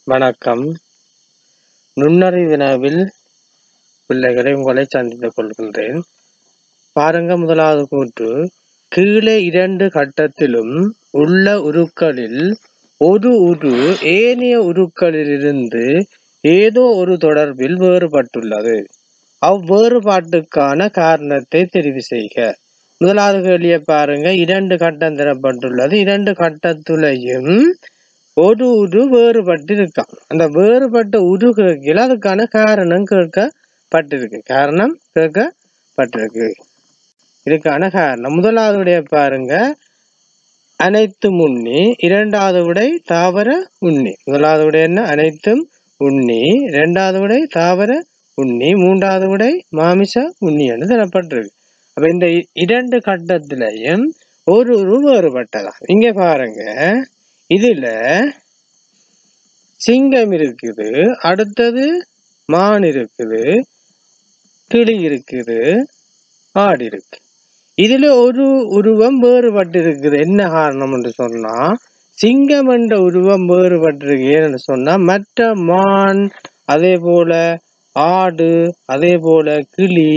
வணக்கம். நுண்ணறிவு வினாவில் பிள்ளைகளை உங்களை சந்தித்துக் கொள்கின்றேன். பாருங்க, முதலாவது கூற்று, கீழே 2 கட்டத்திலும் உள்ள உருக்களில் ஒரு உரு ஏனைய உருக்களிலிருந்து ஏதோ ஒரு தொடர்பில் வேறுபட்டுள்ளது. அவ்வேறுபாட்டுக்கான காரணத்தை தெரிவு செய்க. முதலாவது கேள்வியை பாருங்க. 2 கட்டம் தரப்பட்டுள்ளது. 2 கட்டத்துலையும் ஒரு உரு வேறுபட்டிருக்கான். அந்த வேறுபட்ட உரு கேட்கல, அதுக்கான காரணம் கேட்கப்பட்டிருக்கு. இதுக்கான காரணம் முதலாவது பாருங்க, அனைத்து உண்ணி. இரண்டாவது விடை தாவர உண்ணி. முதலாவது விடை என்ன? அனைத்தும் உண்ணி. இரண்டாவது விடை தாவர உண்ணி. மூன்றாவது விடை மாமிச உண்ணி என்று தரப்பட்டிருக்கு. அப்ப இந்த 2 கட்டத்திலையும் ஒரு உரு வேறுபட்டதா. இங்க பாருங்க, இதுல சிங்கம் இருக்குது, அடுத்தது மான் இருக்குது, கிளி இருக்குது, ஆடு இருக்கு. இதுல ஒரு உருவம் வேறுபட்டு இருக்குது. என்ன காரணம் என்று சொன்னா, சிங்கம் என்ற உருவம் வேறுபட்டிருக்கு. ஏன்னு சொன்னா, மற்ற மான், அதே போல ஆடு, அதே போல கிளி,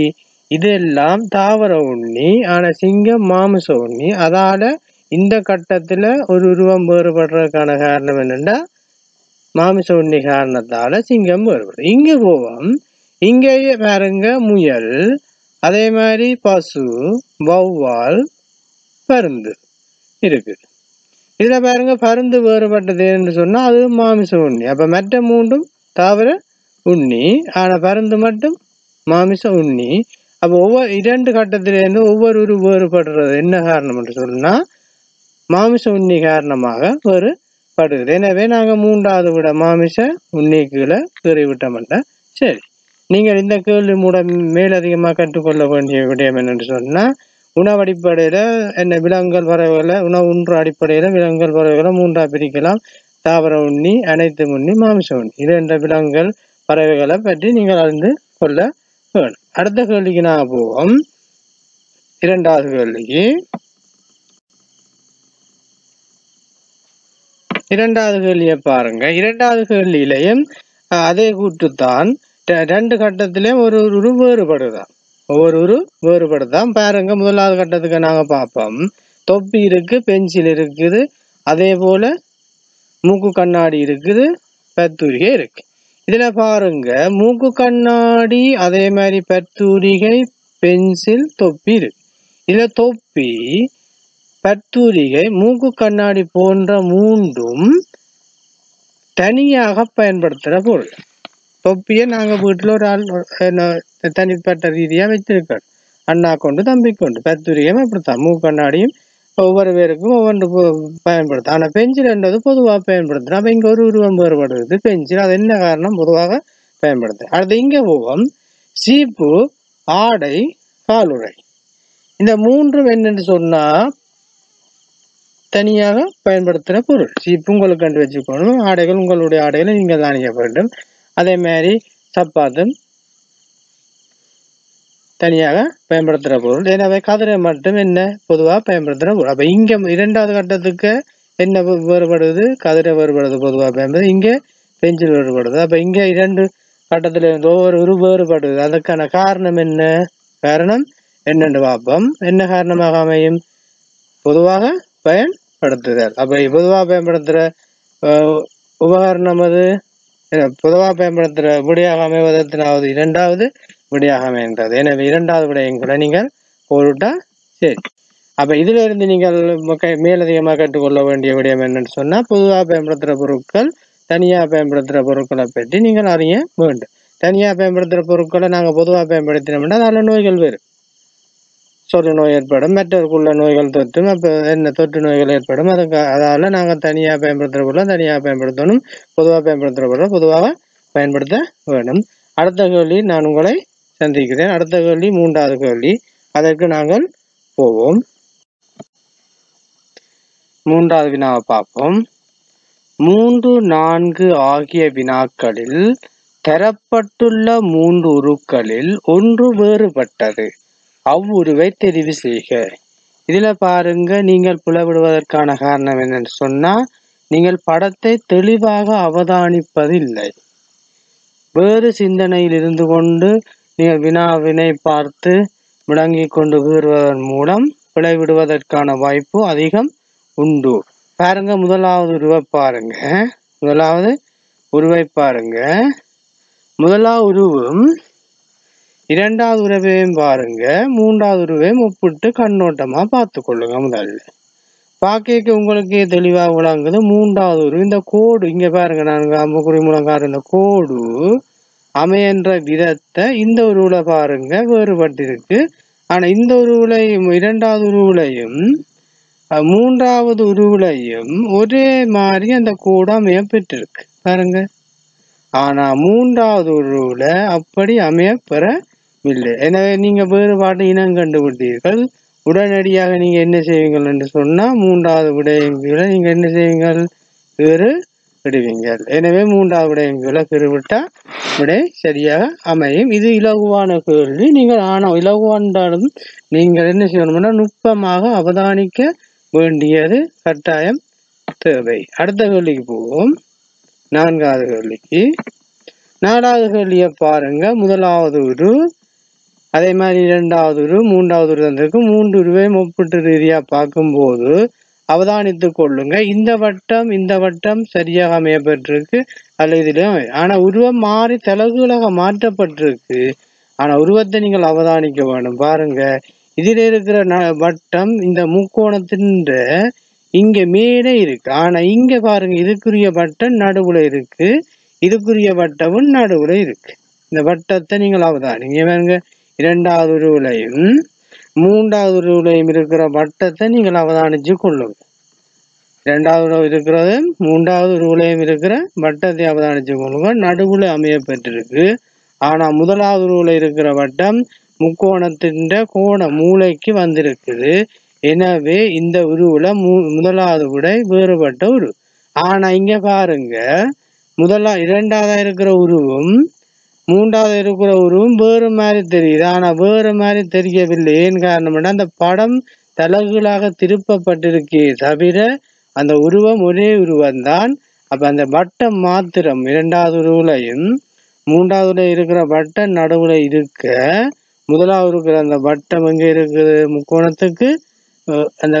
இதெல்லாம் தாவர உண்ணி. ஆனா சிங்கம் மாமிச உண்ணி. அதால இந்த கட்டத்துல ஒரு உருவம் வேறுபடுறதுக்கான காரணம் என்னன்னா, மாமிச உண்ணி காரணத்தால சிங்கம் வேறுபடும். இங்க போவோம். இங்கேயே பாருங்க, முயல், அதே மாதிரி பசு, வௌவால், பருந்து இருக்கு. இதுல பாருங்க, பருந்து வேறுபட்டது என்று சொன்னா அது மாமிச உண்ணி. அப்ப மற்ற மூன்றும் தாவர உண்ணி, ஆனா பருந்து மட்டும் மாமிச உண்ணி. அப்ப ஒவ்வொரு 2 கட்டத்திலிருந்து ஒவ்வொரு உரு வேறுபடுறது என்ன காரணம் என்று சொன்னா, மாமிச உண்ணி காரணமாக வேறுபடுகிறது. எனவே நாங்க மூன்றாவது விட மாமிச உண்ணிக்குள்ள விட்டோம்ல. சரி, நீங்கள் இந்த கேள்வி மூலம் மேலதிகமாக கற்றுக்கொள்ள வேண்டிய விடயம் என்னென்று சொன்னா, உணவு அடிப்படையில என்ன விலங்குகள் பறவைகளை, உணவு உண்ற அடிப்படையில விலங்குகள் பறவைகளை 3ஆ பிரிக்கலாம். தாவர உண்ணி, அனைத்து உண்ணி, மாமிச உண்ணி. இது என்ற விலங்குகள் பறவைகளை பற்றி நீங்கள் அறிந்து கொள்ள வேணும். அடுத்த கேள்விக்கு நான் போவோம். இரண்டாவது கேள்விக்கு. இரண்டாவது கேள்வியை பாருங்க. இரண்டாவது கேள்வியிலையும் அதே கூற்றுத்தான். 2 கட்டத்திலையும் ஒரு உரு வேறுபடுதான். ஒவ்வொரு உரு வேறுபடுதான். பாருங்க, முதலாவது கட்டத்துக்கு நாங்க பார்ப்போம். தொப்பி இருக்கு, பென்சில் இருக்குது, அதே போல மூக்கு கண்ணாடி இருக்குது, பத்தூரிகை இருக்கு. இதுல பாருங்க, மூக்கு கண்ணாடி, அதே மாதிரி பத்தூரிகை, பென்சில், தொப்பி இருக்கு. இதுல தொப்பி, பத்தூரிகை, மூக்கு கண்ணாடி போன்ற மூன்றும் தனியாக பயன்படுத்துற பொருள். தொப்பியை நாங்க வீட்டுல ஒரு ஆள் தனிப்பட்ட ரீதியா வச்சிருக்கோம். அண்ணா கொண்டு, தம்பி கொண்டு. பத்தூரிகையும் அப்படித்தான். மூக்கு கண்ணாடியும் ஒவ்வொரு பேருக்கும் ஒவ்வொன்று பயன்படுத்தும். ஆனா பென்சில் என்றது பொதுவாக பயன்படுத்துறோம். அப்ப இங்க ஒரு உருவம் வேறுபடுறது பென்சில். அது என்ன காரணம்? பொதுவாக பயன்படுத்து. அடுத்து இங்க போவோம். சீப்பு, ஆடை, காலுறை. இந்த மூன்றும் என்னன்னு சொன்னா தனியாக பயன்படுத்துகிற பொருள். சீப்பு உங்களுக்கு கண்டு வச்சுக்கணும். ஆடைகள் உங்களுடைய ஆடைகளை நீங்கள் தானிய வேண்டும். அதே மாதிரி சப்பாத்தும் தனியாக பயன்படுத்துகிற பொருள். எனவே கதிரை மட்டும் என்ன பொதுவாக பயன்படுத்துகிற பொருள். அப்ப இங்க இரண்டாவது கட்டத்துக்கு என்ன வேறுபடுது? கதிரை வேறுபடுது, பொதுவாக பயன்படுது. இங்கே பென்சில் வேறுபடுது. அப்ப இங்க 2 கட்டத்துல இருந்து ஒவ்வொரு உரு வேறுபடுது. அதுக்கான காரணம் என்ன? காரணம் என்னென்று பார்ப்போம். என்ன காரணமாக அமையும்? பொதுவாக பயன்படுத்துதல். அப்ப பொதுவாக பயன்படுத்துற உபகரணம் அது பொதுவாக பயன்படுத்துற விடையாக அமைவதற்காவது இரண்டாவது விடையாக அமைகின்றது. எனவே இரண்டாவது விடயம் கூட நீங்கள் போட்டா சரி. அப்ப இதுல இருந்து நீங்கள் மேலதிகமாக கற்றுக்கொள்ள வேண்டிய விடயம் என்னன்னு சொன்னா, பொதுவாக பயன்படுத்துற பொருட்கள், தனியா பயன்படுத்துற பொருட்களை பற்றி நீங்கள் அறிய வேண்டும். தனியா பயன்படுத்துற பொருட்களை நாங்க பொதுவாக பயன்படுத்தினோம்னா நல்ல நோய்கள் வரும். சொறி நோய் ஏற்படும், மற்றவருக்குள்ள நோய்கள் தொற்றும். அப்ப என்ன தொற்று நோய்கள் ஏற்படும். அதால நாங்க தனியா பயன்படுத்துற பொருள் தனியாக பயன்படுத்தணும். பொதுவாக பயன்படுத்துற பொருள் பொதுவாக பயன்படுத்த வேண்டும். அடுத்த கேள்வி நான் உங்களை சந்திக்கிறேன். அடுத்த கேள்வி 3வது கேள்வி. அதற்கு நாங்கள் போவோம். 3வது வினாவை பார்ப்போம். 3, 4 ஆகிய வினாக்களில் தரப்பட்டுள்ள 3 உருக்களில் ஒன்று வேறுபட்டது. அவ்வுருவை தெரிவு செய்க. இதுல பாருங்க, நீங்கள் புலப்படுவதற்கான காரணம் என்னன்னு சொன்னா, நீங்கள் படத்தை தெளிவாக அவதானிப்பதில்லை. வேறு சிந்தனையில் இருந்து கொண்டு நீங்கள் வினாவினை பார்த்து விளங்கி கொண்டு கூறுவதன் மூலம் விளைவிடுவதற்கான வாய்ப்பு அதிகம் உண்டு. பாருங்க, முதலாவது உருவை பாருங்க. முதலாவது உருவை பாருங்க. முதலாவது உருவும் இரண்டாவது உருவையும் பாருங்க. மூன்றாவது உருவையும் ஒப்பிட்டு கண்ணோட்டமா பார்த்து கொள்ளுங்க. முதல்ல பாக்க உங்களுக்கு தெளிவாக விளங்குது. மூன்றாவது உருவு இந்த கோடு இங்க பாருங்க, நான் அம்புக்குறி மூலம் காட்டுற இந்த கோடு அமையன்ற விதத்தை இந்த உருவுல பாருங்க வேறுபட்டிருக்கு. ஆனா இந்த உருவுலையும் இரண்டாவது உருவுலையும் மூன்றாவது உருவுலையும் ஒரே மாதிரி அந்த கோடு அமைய பெற்றிருக்கு பாருங்க. ஆனா மூன்றாவது உருவுல அப்படி அமைய பெறவில்லை. எனவே நீங்க வேறுபாடு இனம் கண்டுபிட்டீர்கள். உடனடியாக நீங்க என்ன செய்வீங்கள் என்று சொன்னா மூன்றாவது விடயங்களை நீங்க என்ன செய்வீங்கள்? வேறு விடுவீங்கள். எனவே மூன்றாவது விடயங்களை பெருவிட்டா விடை சரியாக அமையும். இது இலகுவான கேள்வி. நீங்கள் ஆனால் இலகுவானாலும் நீங்கள் என்ன செய்யணும்னா நுட்பமாக அவதானிக்க வேண்டியது கட்டாயம் தேவை. அடுத்த கேள்விக்கு போவோம். நான்காவது கேள்விக்கு. நாலாவது கேள்வியை பாருங்க. முதலாவது உரு, அதே மாதிரி இரண்டாவது உரு, மூன்றாவது உரு தந்திருக்கு. மூன்று உருவையும் ஒப்பிட்டு ரீதியா பார்க்கும்போது அவதானித்துக் கொள்ளுங்க. இந்த வட்டம் சரியாக அமையப்பட்டிருக்கு அல்ல இதுலயும். ஆனா உருவம் மாறி தலகுகளாக மாற்றப்பட்டிருக்கு. ஆனா உருவத்தை நீங்கள் அவதானிக்க வேண்டும். பாருங்க, இதுல இருக்கிற வட்டம் இந்த முக்கோணத்தின் இங்க மேலே இருக்கு. ஆனா இங்க பாருங்க, இதுக்குரிய வட்டம் நடுவுல இருக்கு, இதுக்குரிய வட்டமும் நடுவுல இருக்கு. இந்த வட்டத்தை நீங்கள் அவதானிங்க. பாருங்க, இரண்டாவது உருவிலையும் மூன்றாவது உருவிலையும் இருக்கிற வட்டத்தை நீங்கள் அவதானிச்சு கொள்ளுங்க. இரண்டாவது இருக்கிறது மூன்றாவது உருவிலையும் இருக்கிற வட்டத்தை அவதானிச்சு கொள்ளுங்க. நடுவுல அமைய பெற்றிருக்கு. ஆனா முதலாவது உருவுல இருக்கிற வட்டம் முக்கோணத்தின் கோண மூளைக்கு வந்திருக்குது. எனவே இந்த உருவுல முதலாவது விடை வேறுபட்ட உரு. ஆனா இங்க பாருங்க, இரண்டாவதா இருக்கிற உருவும் மூன்றாவது இருக்கிற உருவும் வேறு மாதிரி தெரியுது. ஆனா வேறு மாதிரி தெரியவில்லை. ஏன் காரணம்னா அந்த படம் தலகுகளாக திருப்பப்பட்டிருக்கே தவிர அந்த உருவம் ஒரே உருவம்தான். அப்ப அந்த வட்டம் மாத்திரம் இரண்டாவது உருவுலையும் மூன்றாவதுல இருக்கிற வட்டம் நடுவுல இருக்க, முதலாவது இருக்கிற அந்த வட்டம் எங்க இருக்குது? முக்கோணத்துக்கு அந்த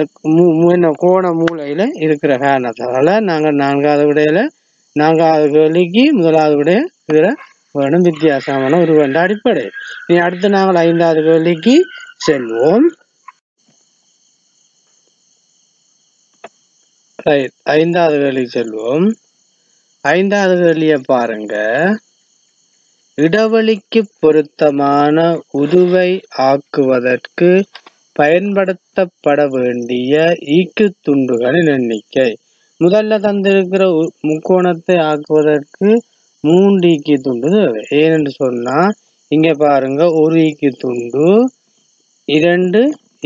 கோண மூலையில இருக்கிற காரணத்தால நாங்க நான்காவது கேள்விக்கு முதலாவது விடைய வேணும் வித்தியாசமான ஒரு வேண்ட அடிப்படை. இனி அடுத்து நாங்கள் ஐந்தாவது கேள்விக்கு செல்வோம். ஐந்தாவது கேள்விக்கு செல்வோம். ஐந்தாவது கேள்வியை பாருங்க. இடைவெளிக்கு பொருத்தமான உருவை ஆக்குவதற்கு பயன்படுத்தப்பட வேண்டிய ஈக்கு துண்டுகளின் எண்ணிக்கை. முதல்ல தந்திருக்கிற முக்கோணத்தை ஆக்குவதற்கு 3 ஈக்கு துண்டு தேவை. ஏனென்று சொன்னா இங்க பாருங்க, ஒரு ஈக்கு துண்டு, 2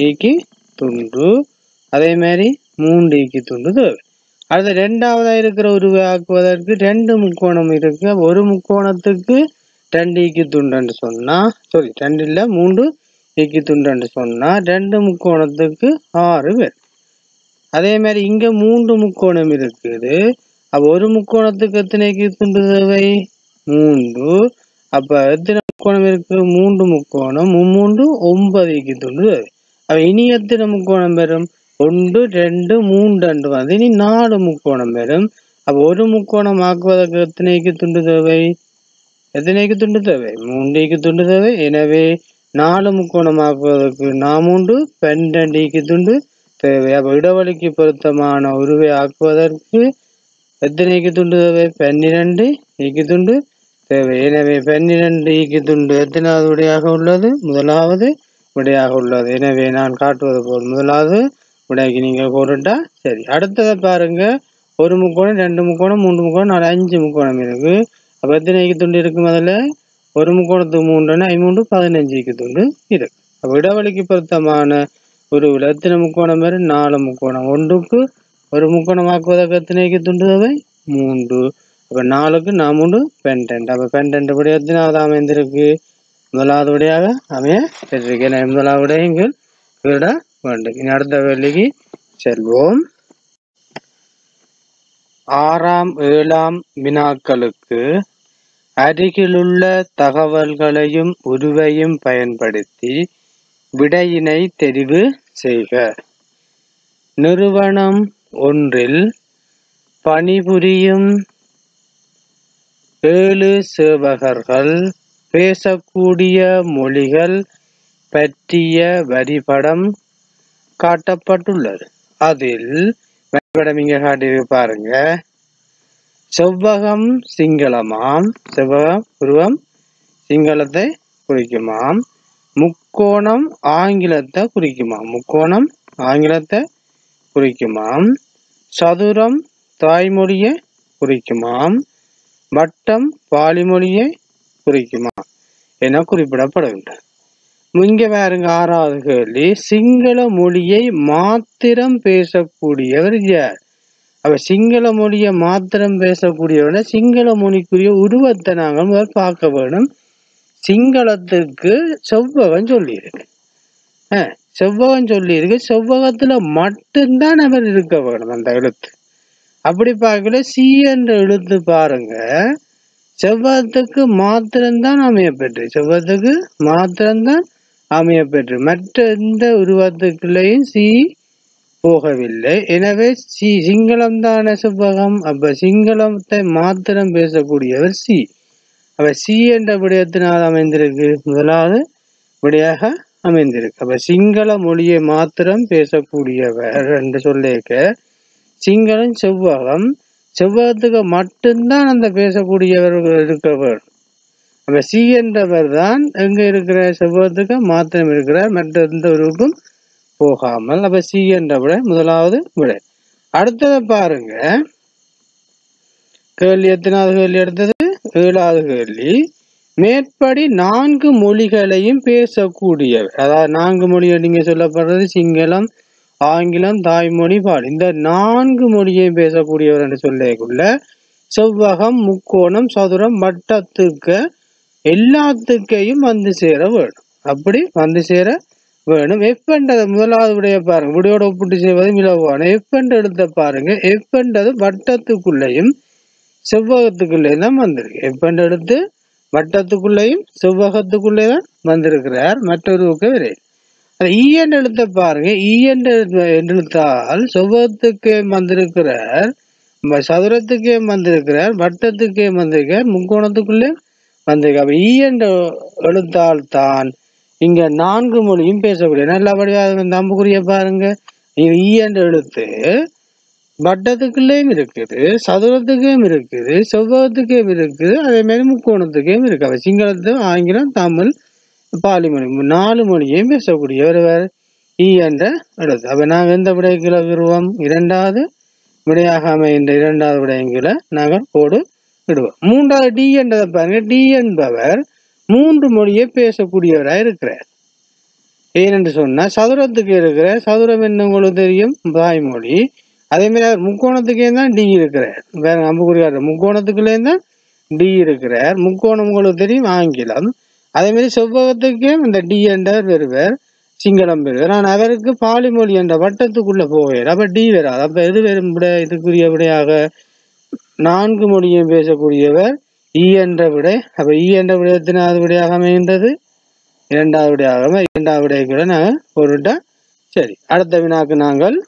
ஈக்கு துண்டு, அதே மாதிரி 3 ஈக்கு துண்டு தேவை. அடுத்து இரண்டாவதா இருக்கிற உருவை ஆக்குவதற்கு 2 முக்கோணம் இருக்கு. ஒரு முக்கோணத்துக்கு 2 ஈக்கு துண்டு சொன்னா, 2 இல்ல 3 ஈக்கு துண்டு சொன்னா 2 முக்கோணத்துக்கு 6 பேர். அதே மாதிரி இங்க 3 முக்கோணம் இருக்குது. அப்ப ஒரு முக்கோணத்துக்கு எத்தனை ஈக்கு துண்டு தேவை? 3. அப்ப எத்தனை முக்கோணம் இருக்கு? 3 முக்கோணம் 3 9 ஈக்கு துண்டு தேவை. அப்ப இனி எத்தனை முக்கோணம் வரும்? 1 2 3 வந்து இனி 4 முக்கோணம் வரும். அப்ப ஒரு முக்கோணம் ஆக்குவதற்கு எத்தனை ஈக்கு துண்டு தேவை? எத்தனை ஈக்கு துண்டு தேவை? 3 ஈக்கு துண்டு தேவை. எனவே 4 முக்கோணம் ஆக்குவதற்கு 4 12 ஈக்கு துண்டு தேவை. அப்ப இடைவெளிக்கு பொருத்தமான உருவை ஆக்குவதற்கு எத்தனை ஈக்கு துண்டு தேவை? 12 ஈக்கு துண்டு தேவை. எனவே 12 ஈக்கு துண்டு எத்தனாவது விடையாக உள்ளது? முதலாவது விடையாக உள்ளது. எனவே நான் காட்டுவது போல் முதலாவது விடைக்கு நீங்க போட்டுட்டா சரி. அடுத்ததை பாருங்க. ஒரு முக்கோணம், 2 முக்கோணம், 3 முக்கோணம், 4 5 முக்கோணம் இருக்கு. அப்ப எத்தனை ஈக்கு துண்டு இருக்கு? முதல்ல ஒரு முக்கோணத்துக்கு 3 3 15 ஈக்கு துண்டு இருக்கு. அப்ப இடைவெளிக்கு பொருத்தமான ஒரு எத்தனை முக்கோணம் வரும்? 4 முக்கோணம். ஒன்றுக்கு ஒரு முக்கோணம் ஆக்குவதற்கு எத்தனை ஈக்கு துண்டு தேவை? 3. அப்ப 4க்கு 3 12. அப்ப 12 விட எத்தனாவது அமைந்திருக்கு? முதலாவது விடையாக அமைய பெற்றிருக்கு. முதலாவது விடைய இங்கு விட வேண்டும். இனி அடுத்த கேள்விக்கு செல்வோம். ஆறாம் ஏழாம் வினாக்களுக்கு அருகிலுள்ள தகவல்களையும் உருவையும் பயன்படுத்தி விடையினை தெரிவு செய்க. நிறுவனம் ஒன்றில் பணிபுரியும் 7 சேவகர்கள் பேசக்கூடிய மொழிகள் பற்றிய வரிபடம் காட்டப்பட்டுள்ளது. அதில் வரிபடம் இங்க காட்டியிருக்கு பாருங்க. செவ்வகம் சிங்களமாம், செவ்வகம் உருவம் சிங்களத்தை குறிக்குமாம், முக்கோணம் ஆங்கிலத்தை குறிக்குமாம், முக்கோணம் ஆங்கிலத்தை குறிக்குமாம், சதுரம் தாய்மொழியை குறிக்குமாம், வட்டம் பாலிமொழியை குறிக்குமாம் என குறிப்பிடப்படுகின்றது. இங்க பாருங்க, ஆறாவது கேள்வி, சிங்கள மொழியை மாத்திரம் பேசக்கூடியவர் யார்? அப்ப சிங்கள மொழியை மாத்திரம் பேசக்கூடியவன சிங்கள மொழிக்குரிய உருவத்தை நாங்கள் முதல் பார்க்க வேணும். சிங்களத்துக்கு செவ்வகம் சொல்லியிருக்கு, செவ்வகம் சொல்லியிருக்கு. செவ்வகத்துல மட்டும்தான் அவர் இருக்க வேணும் அந்த எழுத்து. அப்படி பார்க்கல சி என்ற எழுத்து பாருங்க, செவ்வகத்துக்கு மாத்திரம்தான் அமையப்பெற்று, செவ்வகத்துக்கு மாத்திரம்தான் அமையப்பெற்று, மற்ற எந்த உருவத்துக்குள்ளேயும் சி போகவில்லை. எனவே சிங்களம்தான செவ்வகம். அப்ப சிங்களத்தை மாத்திரம் பேசக்கூடியவர் சி. அப்ப சி என்ற விடயத்தினால் அமைந்திருக்கு, முதலாவது விடையாக அமைந்திருக்கு. அப்ப சிங்கள மொழியை மாத்திரம் பேசக்கூடியவர் என்று சொல்லிக்க சிங்களம் செவ்வகம், செவ்வகத்துக்கு மட்டும்தான் அந்த பேசக்கூடியவர்கள் இருக்கவர். அப்ப சி என்றவர் தான் எங்க இருக்கிற செவ்வகத்துக்கு மாத்திரம் இருக்கிறார், மற்ற எந்த உருவுக்கும் போகாமல். அப்ப சி என்ற விட முதலாவது விடை. அடுத்ததை பாருங்க, கேள்வி எத்தனாவது கேள்வி? அடுத்தது 7வது கேள்வி. மேற்படி 4 மொழிகளையும் பேசக்கூடியவர், அதாவது 4 மொழி நீங்க சொல்லப்படுறது சிங்களம், ஆங்கிலம், தாய்மொழி, பால், இந்த 4 மொழியையும் பேசக்கூடியவர் என்று சொல்லக்குள்ள செவ்வகம், முக்கோணம், சதுரம், வட்டத்துக்கு எல்லாத்துக்கையும் வந்து சேர வேணும். அப்படி வந்து சேர வேணும். எஃப் என்றது முதலாவது விடைய பாருங்க, விடையோட ஒப்பிட்டு செய்வது இலவான. எஃப் என்ற எழுத்த பாருங்க, எஃப் என்றது வட்டத்துக்குள்ளேயும் செவ்வகத்துக்குள்ளேயும் தான் வந்திருக்கு. எஃப் என்ற எழுத்து வட்டத்துக்குள்ளேயும் செவ்வகத்துக்குள்ளே தான் வந்திருக்கிறார், மற்றொருவுக்கு விரை. இ என்ற எழுத்த பாருங்க, இ என்ற எழுத்தால் செவ்வகத்துக்கே வந்திருக்கிறார், சதுரத்துக்கே வந்திருக்கிறார், வட்டத்துக்கே வந்திருக்கிறார், முக்கோணத்துக்குள்ளே வந்திருக்கார். அப்ப இ என்ற எழுத்தால் தான் இங்க 4 மொழியும் பேசக்கூடிய நல்லபடியாக நம்புக்குரிய பாருங்க. இ என்ற எழுத்து வட்டத்துக்குள்ளேயும் இருக்குது, சதுரத்துக்கும் இருக்குது, செவ்வகத்துக்கும் இருக்குது, அதே மாதிரி முக்கோணத்துக்கும் இருக்கு. அவ சிங்களத்து, ஆங்கிலம், தமிழ், பாலிமொழி 4 மொழியையும் பேசக்கூடிய ஒருவர் இ என்ற எழுத்து. அப்ப நாங்கள் எந்த விடைகளை விடுவோம்? 2வது விடையாக அமைகின்ற 2வது விடயங்களை நாங்கள் கோடு விடுவோம். 3வது டி என்றதை பாருங்க, டி என்பவர் 3 மொழியை பேசக்கூடியவராக இருக்கிறார். ஏனென்று சொன்னா சதுரத்துக்கு இருக்கிற, சதுரம் என்ன உங்களுக்கு தெரியும், தாய்மொழி. அதே மாதிரி அவர் முக்கோணத்துக்கே தான் டி இருக்கிறார், வேற நம்புக்குரியார் முக்கோணத்துக்குள்ளே தான் டி இருக்கிறார், முக்கோணம் உங்களுக்கு தெரியும், ஆங்கிலம். அதே மாதிரி செவ்வகத்துக்கே இந்த டி என்றவர் வருவர், சிங்களம் வருவார். ஆனால் அவருக்கு பாலிமொழி என்ற வட்டத்துக்குள்ள போவார், அப்ப டி வராது. அப்ப எது வரும் விட? இதுக்குரிய விடையாக 4 மொழியும் பேசக்கூடியவர் இ என்ற விடை. அப்ப இ என்ற விடை எத்தனாவது விடையாக அமைகின்றது? 2வது விடையாக. 2வது விடையை கூட நாங்கள் பொருட்டா. சரி, அடுத்த வினாக்கு நாங்கள்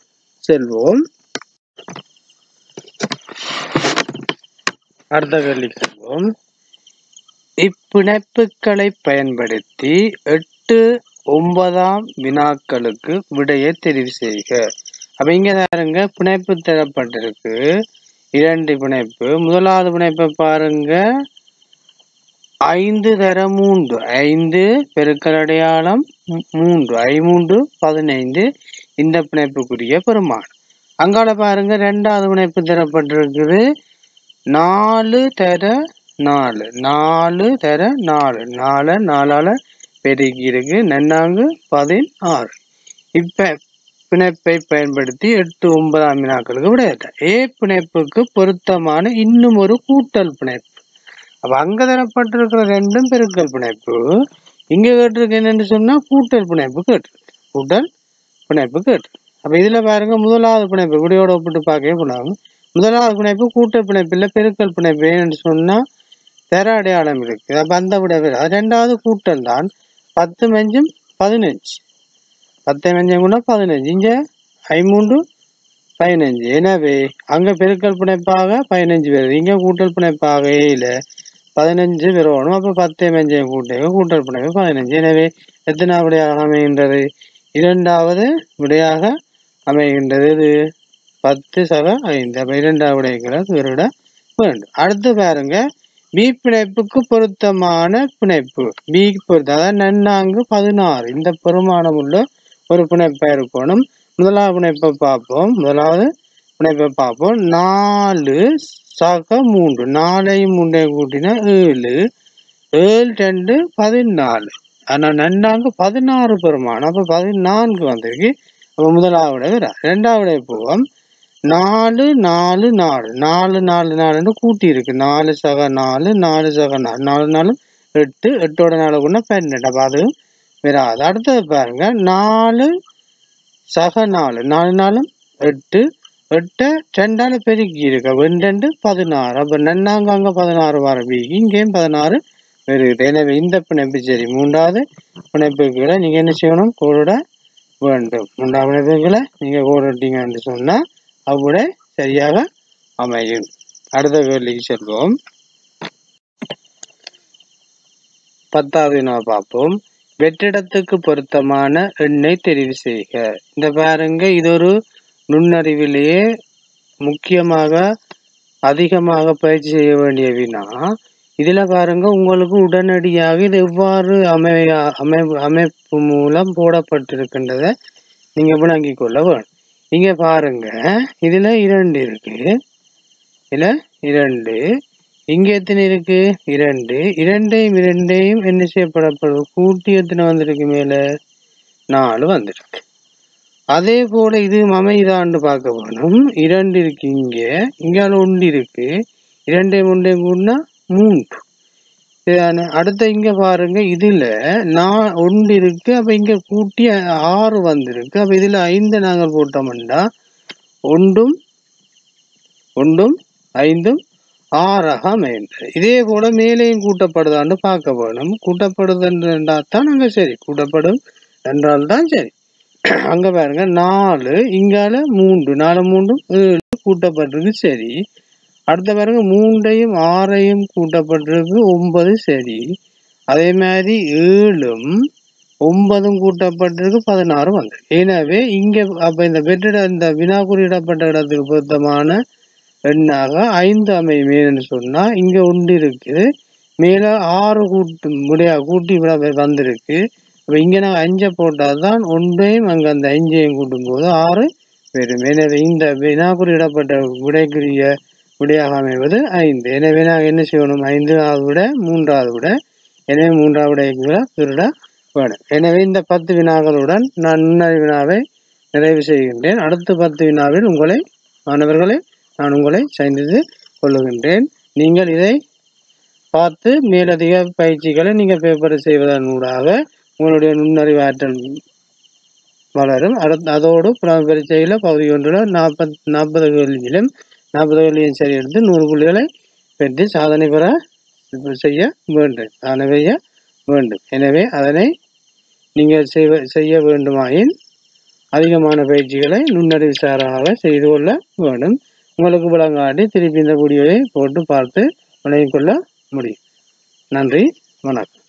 செல்வோம். அடுத்த கேள்விக்கு செல்வோம். இப்பிணைப்புகளை பயன்படுத்தி 8, 9ஆம் வினாக்களுக்கு விடையை தெரிவு செய்க. அப்ப இங்க பாருங்க, பிணைப்பு தரப்பட்டிருக்கு, 2 பிணைப்பு. முதலாவது பிணைப்பை பாருங்க, 5 தர 3, 5 பெருக்கல் அடையாளம் 3, 5 3 15, இந்த பிணைப்புக்குரிய பெருமானம். அங்கால பாருங்க, 2வது பிணைப்பு தரப்பட்டிருக்குது, 4 தர 4, 4 தர 4, 4 4ஆல பெருக்கி இருக்கு, 4 16. இப்ப பிணைப்பை பயன்படுத்தி 8, 9ஆம் வினாக்களுக்கு விடையற்ற. ஏ பிணைப்புக்கு பொருத்தமான இன்னும் ஒரு கூட்டல் பிணைப்பு. அப்ப அங்க தரப்பட்டிருக்கிற 2ம் பெருக்கல் பிணைப்பு, இங்க கேட்டிருக்கு என்னன்னு சொன்னா கூட்டல் பிணைப்பு கேட்டிருக்கு, கூட்டல் பிணைப்பு கேட்டிருக்கு. அப்ப இதுல பாருங்க, முதலாவது பிணைப்பு விடையோட ஒப்பிட்டு பார்க்கவே போனாங்க. முதலாவது பிணைப்பு கூட்டல் பிணைப்பு இல்லை பெருக்கல் பிணைப்பு என்று சொன்னா தர அடையாளம் இருக்கு. அப்ப அந்த விட ரெண்டாவது கூட்டல் தான். 10 × 15, 10 × 15, இங்க 5 × 15. எனவே அங்க பெருக்கல் பிணைப்பாக 15 வருது, இங்க கூட்டல் பிணைப்பாக இல்ல 15 வரணும். அப்ப 10 × கூட்டல் பிணைப்பு 15. எனவே எத்தனாவது விடையாக அமைகின்றது? இரண்டாவது விடையாக அமைகின்றது. இது 10/5. அப்ப இரண்டாவது விடைகளை விட வேண்டும். அடுத்து பாருங்க, பி பிணைப்புக்கு பொருத்தமான பிணைப்பு. பி பொருத்த, அதாவது நன்னாங்கு 16 இந்த பெருமானம் உள்ள ஒரு பிணைப்பா இருக்கணும். முதலாவது பிணைப்பை பார்ப்போம். 4 சக 3, 4ஐயும் 3ஐயும் கூட்டினா 7, 7 2 14. ஆனா நன்னாங்கு 16 பெருமானம், அப்ப 14 வந்திருக்கு. அப்ப முதலாவது விட. இரண்டாவது போவோம். 4 4 4, 4 4 4 கூட்டி இருக்கு. 4 சக 4, 4 சக 4, 4 4 8, 8ஓட 4 கூட்டினா 12. அப்ப அது வராது. அடுத்தது பாருங்க, 4 சக 4, 4 4 8, 8 2ஆல பெருக்கி இருக்கு. 2 16. அப்ப நன்னாங்க அங்க 16 வர பிக்கு, இங்கேயும் 16 வருது. எனவே இந்த பிணைப்பு சரி. மூன்றாவது பிணைப்புகளை நீங்க என்ன செய்யணும்? கோடிட வேண்டும். மூன்றாவது பிணைப்புகளை நீங்க கோடிட்டீங்கன்னு சொன்னா அவ்விட சரியாக அமையும். அடுத்த கேள்விக்கு செல்வோம். 10வது நாம் பார்ப்போம். வெற்றிடத்துக்கு பொருத்தமான எண்ணை தெரிவு செய்க. இந்த பாருங்க, இது ஒரு நுண்ணறிவிலேயே முக்கியமாக அதிகமாக பயிற்சி செய்ய வேண்டிய வினா. இதுல பாருங்க, உங்களுக்கு உடனடியாக இது எவ்வாறு அமைப்பு மூலம் போடப்பட்டிருக்கின்றத நீங்க விளங்கிக் கொள்ள வேண்டும். இங்க பாருங்க, இதுல 2 இருக்கு, இதுல 2, இங்க எத்தனை இருக்கு? 2. 2ஐயும் என்ன செய்யப்படப்படுது? கூட்டி எத்தனை வந்திருக்கு? மேல 4 வந்திருக்கு. அதே போல இது அமைதான்னு பார்க்க வேணும். 2 இருக்கு, இங்க 1 இருக்கு, 2ஐயும் 1ஐயும் கூட்டினா 3. அடுத்த இங்க பாருங்க, இதுல 1 இருக்கு, அப்ப இங்க கூட்டி 6 வந்திருக்கு. அப்ப இதுல 5 நாங்கள் போட்டோம்னா 1 1 5 6 அமைகின்றது. இதே போல மேலேயும் கூட்டப்படுதான்னு பார்க்க வேணும். கூட்டப்படுது என்றால்தான் அங்க சரி, கூட்டப்படும் என்றால் தான் சரி. அங்க பாருங்க, 4 இங்கால 3, 4 3 7 கூட்டப்பட்டிருக்கு, சரி. அடுத்த பாருங்க, 3ஐயும் 6ஐயும் கூட்டப்பட்டிருக்கு, 9, சரி. அதே மாதிரி 7ம் 9ம் கூட்டப்பட்டிருக்கு, 16 வந்து. எனவே இங்க அப்ப இந்த வெற்றிட இந்த வினாக்குறியிடப்பட்ட இடத்துக்கு பொருத்தமான எண்ணாக 5 அமையுமேன்னு சொன்னா இங்க 1 இருக்குது, மேல 6 கூட்டி வந்திருக்கு. அப்ப இங்க நாங்க 5 போட்டால்தான் 1ஐயும் அங்க அந்த 5ஐயும் கூட்டும் போது 6 வரும். எனவே இந்த வினாக்குறியிடப்பட்ட விடைக்குரிய விடையாக அமைவது 5. எனவே நாங்கள் என்ன செய்யணும்? 5வது விட 3வது விட. எனவே 3வது விடைக்கு திருட வேணும். எனவே இந்த 10 வினாக்களுடன் நான் முன்னறி வினாவை நிறைவு செய்கின்றேன். அடுத்த 10 வினாவில் மாணவர்களை நான் உங்களை சந்தித்து கொள்ளுகின்றேன். நீங்கள் இதை பார்த்து மேலதிக பயிற்சிகளை நீங்கள் பேப்பர் செய்வதன் ஊடாக உங்களுடைய நுண்ணறிவாற்றல் வளரும். அதோடு பரீட்சையில பகுதி 1ல் 40 கேள்வியிலும் 40 கேள்வியும் சரி எடுத்து 100 புள்ளிகளை பெற்று சாதனை செய்ய வேண்டும். எனவே அதனை நீங்கள் செய்ய வேண்டுமாயின் அதிகமான பயிற்சிகளை நுண்ணறிவு சாராக செய்து கொள்ள வேண்டும். உங்களுக்கு விளங்காட்டி திருப்பி இந்த வீடியோவை போட்டு பார்த்து விளங்கிக் கொள்ள முடியும். நன்றி, வணக்கம்.